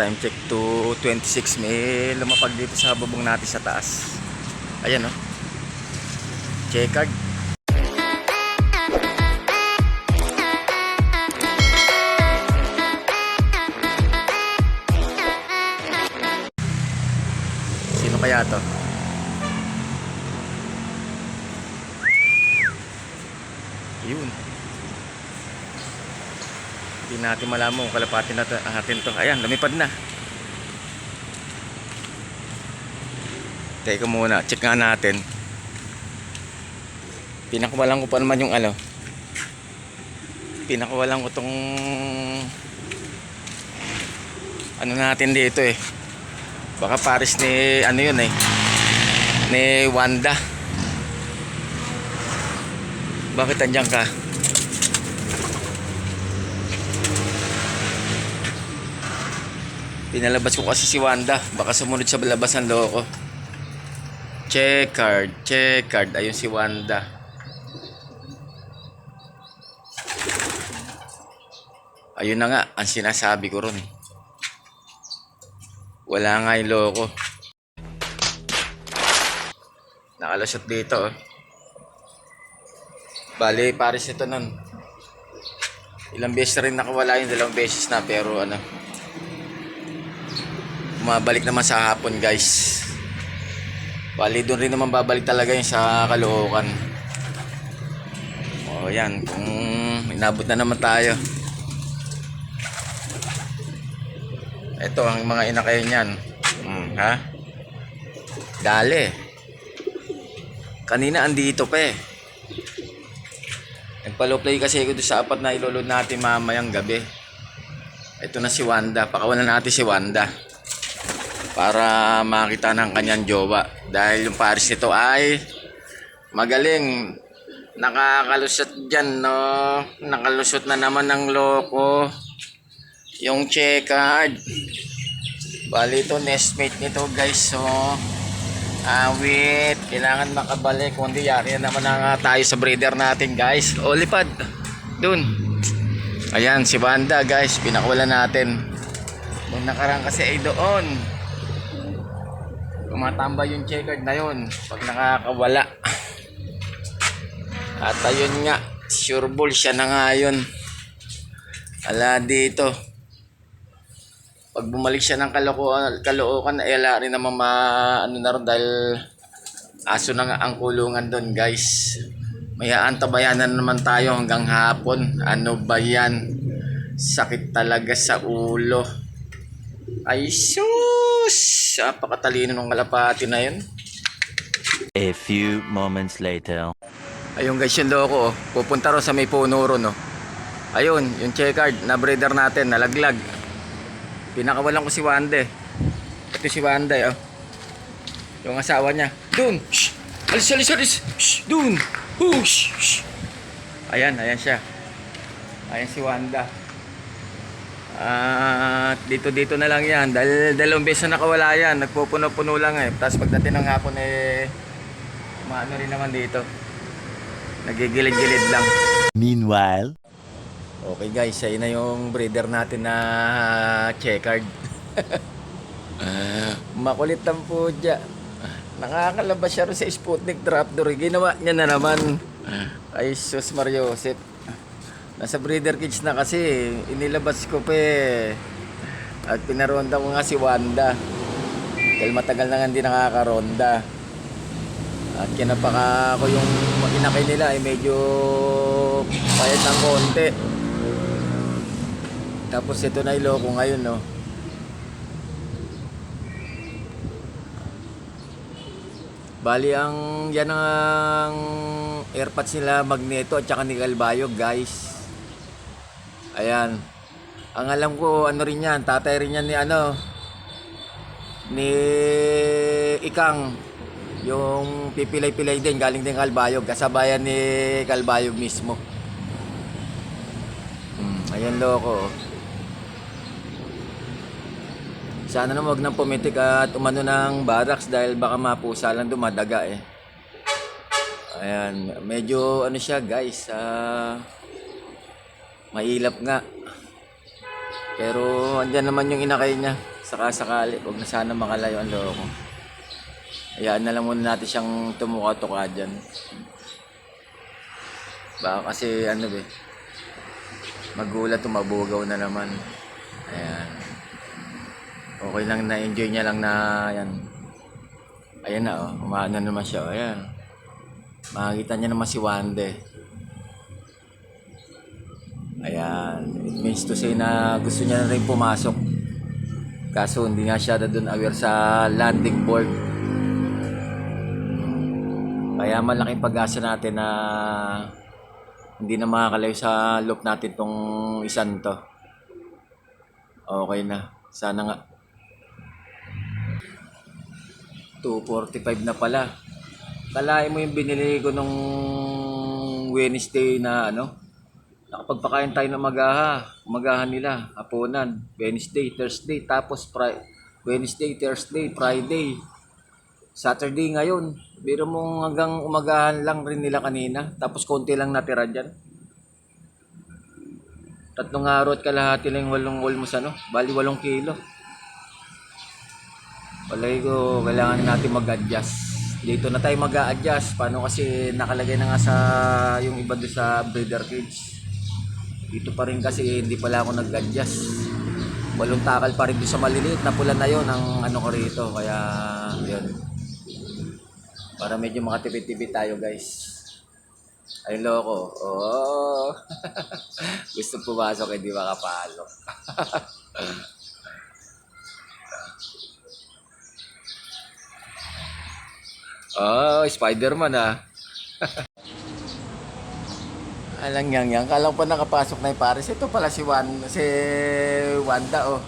Time check to 26. May lumapag dito sa bubong natin sa taas. Ayan o. Checkered. Sino kaya to? Yun. Hindi natin malaman kung kalapatin natin to. Ayan, lumipad na. Teka muna, check nga natin. Pinakawalan ko pa naman yung pinakawalan ko tong natin dito eh. Baka pares ni yun eh, ni Wanda. Bakit andyan ka? Pinalabas ko kasi si Wanda. Baka sumunod sa labas ng loko. Checkered. Ayun si Wanda. Ayun na nga, ang sinasabi ko ron. Wala nga yung loko. Nakalusot dito oh. Bali, pares ito nun. Ilang beses na rin nakawala yun. 2 beses na pero bumabalik naman sa hapon guys. Bali doon rin naman babalik talaga yung sa Caloocan. O yan, kung inabot na naman tayo. Ito ang mga inakay niyan. Ha? Dali. Kanina andito pa eh. Nagpa-low play kasi ako sa apat na iloload natin mamayang gabi. Ito na si Wanda. Pakawalan natin si Wanda para makita ng kanyang jowa. Dahil yung pares nito ay magaling. Nakakalusot dyan, no? Nakalusot na naman ng loko. Yung checkered. Bali ito, nestmate nito guys. So, awit. Kailangan makabalik. Kundi yari naman na tayo sa breeder natin guys. O, lipad. Dun. Ayan, si Wanda guys. Pinakawalan natin. Nung nakarang kasi ay doon. Tumatamba yung checkered na yun pag nakakawala. At ayun nga, sure ball siya na nga yun. Ala dito. Pag bumalik siya ng Caloocan, ala rin naman na rin dahil aso na nga ang kulungan doon guys. May aantabayanan naman tayo hanggang hapon. Ano ba yan? Sakit talaga sa ulo. Ay sus! Napakatalino ng kalapati na yun. A few moments later. Ayun guys yung loko oh. Pupunta ron sa may puno ron oh. Ayun yung checkered na breeder natin nalaglag. Pinakawalan ko si Wanda eh. Ito si Wanda eh oh. Yung asawa niya. Dun! Shh! Alis! Shh! Dun! Shh! Ayan siya. Ayan si Wanda. Dito na lang yan dahil 2 beses na nakawala yan. Nagpupuno-puno lang eh. Tapos pagdating ng hapon eh maano rin naman dito, nagigilid-gilid lang. Meanwhile, okay guys, ayun na yung breeder natin na checkered. Makulit ang pudya. Nakakalabas siya rin sa Sputnik Trapdoor. Ginawa niya na naman. Ay sus Mariosep. Nasa breeder cage na kasi. Inilabas ko pa eh. At pinaronda ko nga si Wanda. Dahil matagal na nga hindi nakakaronda. At kinapaka ko yung inakay nila ay medyo payat ng konti. Tapos ito na iloko ngayon no. Bali yan ang airpods nila Magneto at saka ni Calbayog guys. Ayan. Ang alam ko rin yan, tatay rin yan ni Ikang. Yung pipilay-pilay din, galing din Calbayog, kasabayan ni Calbayog mismo. Ayan loko. Sana na wag nang pumitik at umano ng barracks dahil baka mapusa lang dumadaga eh. Ayan, medyo siya guys, mailap nga. Pero andyan naman yung inakay niya. Saka-sakali, huwag na sana makalayo ang loko. Hayaan na lang muna natin siyang tumuka-tuka dyan. Baka kasi ano be, magulat o mabugaw na naman. Ayan. Okay lang, na-enjoy niya lang na yan. Ayan na oh, umaano naman siya. Ayan. Makikita niya naman si Wande. Ayan. It means to say na gusto niya na rin pumasok. Kaso hindi nga siya doon aware sa landing board. Kaya malaking pag-asa natin na hindi na makakalayo sa loop natin tong isan to. Okay na. Sana nga. 2:45 na pala. Kalahin mo yung binili ko nung Wednesday na ano. Nakapagpakain tayo ng magahan nila, hapunan, Wednesday, Thursday, tapos Wednesday, Thursday, Friday, Saturday ngayon. Biro mo hanggang umagahan lang rin nila kanina, tapos konti lang natira dyan. 3 araw at kalahati lang 8 almost ano, bali 8 kilo. Palagi ko, kailangan natin mag-adjust. Dito na tayo mag-a-adjust. Paano kasi nakalagay na nga sa yung iba doon sa breeder cage. Dito pa rin kasi hindi pala ako nag-adjust. Walong takal pa rin doon sa maliliit na pula na yon ang ano ko rito. Kaya yun. Para medyo makatipid-tipid tayo guys. Ay loko. Oh. Gusto pumasok hindi makapalo. Oh, Spider-Man ah. Alang yang, kala ko pa nakapasok na yung Paris. Ito pala si Wanda oh.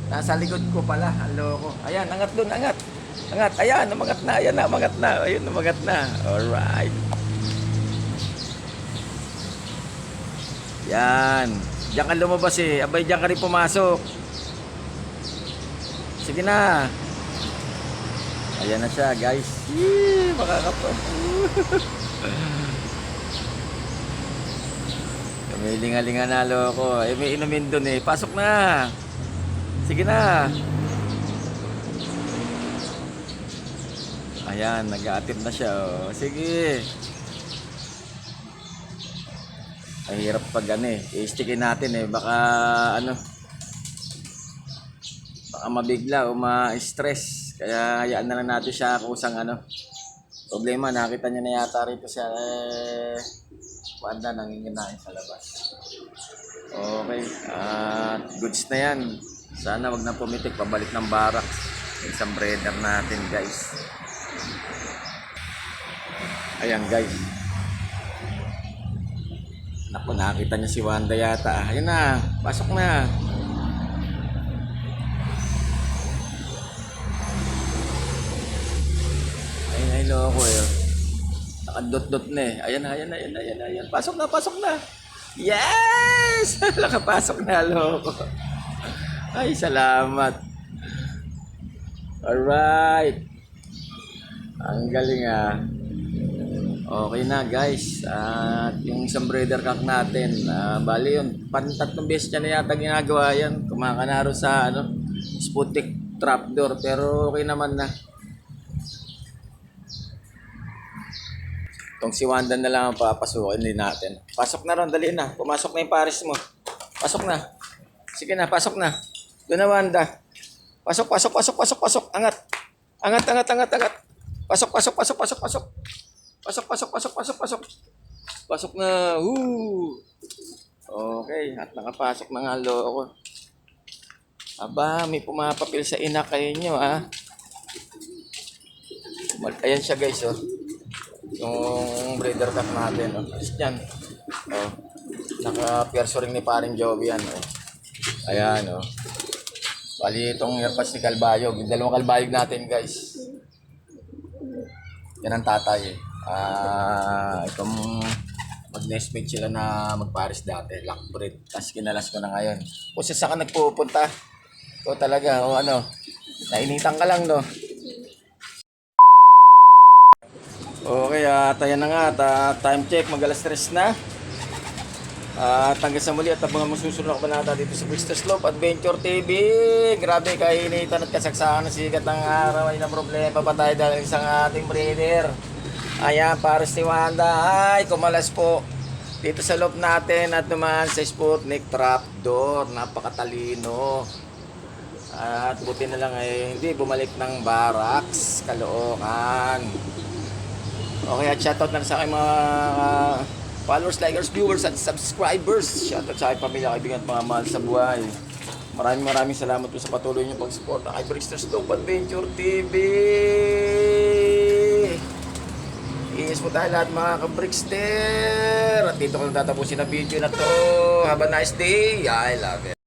Nasa likod ko pala, ang loko. Ayan, angat doon, angat. Angat, ayan, umangat na, ayan na, umangat na. Ayun, umangat na. Alright. Yan. Diyan ka lumabas eh. Abay, diyan ka rin pumasok. Sige na. Ayan na siya, guys. Yee, makakapag. May linga-linga na loko. Eh, may inumin dun eh. Pasok na. Sige na. Ayan, nag-a-attempt na siya. Oh. Sige. Ang hirap pag ano eh. I-stickin natin eh. Baka ano. Baka mabigla o ma-stress. Kaya hayaan na lang natin siya kusang ano. Problema, nakita niya na yata rito siya Wanda nanginginain sa labas. Okay, goods na yan. Sana wag na pumitik, pabalik ng barak. Isang breeder natin guys. Ayan guys. Naku, nakita niya si Wanda yata. Ayan na, pasok na. Ay loko eh. Nakadot-dot na eh. Ayan. Pasok na. Yes! Nakapasok na loko. Ay, salamat. Alright. Ang galing ah. Okay na guys. At yung isang breeder cock natin. Bali yun. 3 beses niya na yata ginagawa yan. Kumakanaro sa ano, Sputnik trapdoor. Pero okay naman na. Itong si Wanda na lang ang papasukin din natin. Pasok na ron, dali na. Pumasok na yung Paris mo. Pasok na. Sige na, pasok na. Doon na Wanda. Pasok. Angat. Pasok. Pasok na. Woo! Okay, at nakapasok na nga loko. Aba, may pumapapil sa inakay nyo ah. Ayan siya guys oh. Yung breeder cock natin, oh. Yan. Oh. Naka-pierce ring ni paring Joby yan, oh. Ayan, oh. Bali itong airpads ni Kalbayog. Yung 2 Kalbayog natin, guys. Yan ang tatay, eh. Itong mag-nestmate sila na mag-pares dati. Lockbreed. Tapos kinalas ko na ngayon. Kung saan ka nagpupunta, ito talaga, o ano, nainitan ka lang, no? Okay, tayo na nga. Time check, mag-3 na. At hanggang sa muli at ang mga masusunod na kabanata dito sa Brixter Slope Adventure TV. Grabe kainitan at kasaksakan ng sikat ng araw ay na problema pa tayo dahil isang ating breeder. Ayan, pares ni Wanda. Ay, kumalas po dito sa loob natin at naman sa Sputnik trapdoor. Napakatalino. At buti na lang ay hindi bumalik ng barracks, Caloocan. Okay, at shoutout na sa aking mga followers, likers, viewers at subscribers. Shoutout sa aking pamilya, kaibigan at mga mahal sa buhay. Maraming salamat po sa patuloy niyong pag-support ng Brixter Slope Adventure TV. Iis po tayo lahat mga ka-Brixter. At dito ko nang tatapusin ang video na to. Have a nice day. I love it.